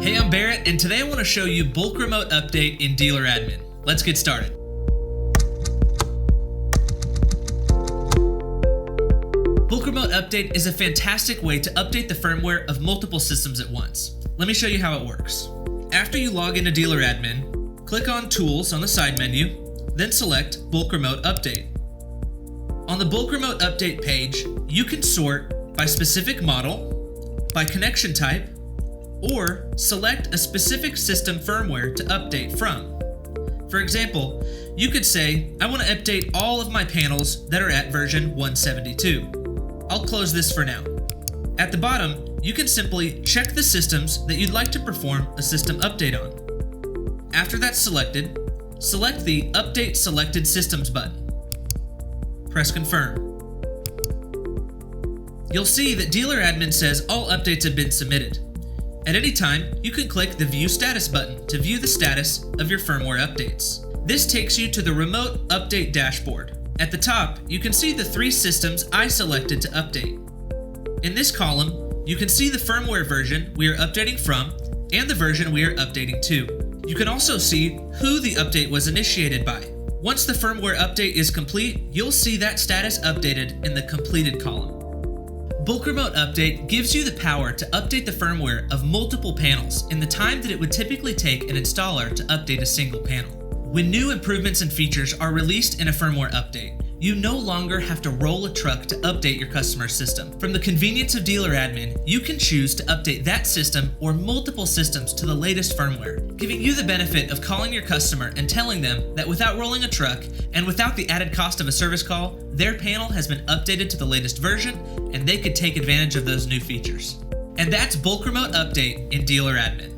Hey, I'm Barrett, and today I want to show you Bulk Remote Update in Dealer Admin. Let's get started. Bulk Remote Update is a fantastic way to update the firmware of multiple systems at once. Let me show you how it works. After you log into Dealer Admin, click on Tools on the side menu, then select Bulk Remote Update. On the Bulk Remote Update page, you can sort by specific model, by connection type, or select a specific system firmware to update from. For example, you could say, I want to update all of my panels that are at version 172. I'll close this for now. At the bottom, you can simply check the systems that you'd like to perform a system update on. After that's selected, select the Update Selected Systems button. Press Confirm. You'll see that Dealer Admin says all updates have been submitted. At any time, you can click the View Status button to view the status of your firmware updates. This takes you to the Remote Update dashboard. At the top, you can see the 3 systems I selected to update. In this column, you can see the firmware version we are updating from and the version we are updating to. You can also see who the update was initiated by. Once the firmware update is complete, you'll see that status updated in the Completed column. Bulk Remote Update gives you the power to update the firmware of multiple panels in the time that it would typically take an installer to update a single panel. When new improvements and features are released in a firmware update, you no longer have to roll a truck to update your customer's system. From the convenience of Dealer Admin, you can choose to update that system or multiple systems to the latest firmware, giving you the benefit of calling your customer and telling them that without rolling a truck and without the added cost of a service call, their panel has been updated to the latest version and they could take advantage of those new features. And that's Bulk Remote Update in Dealer Admin.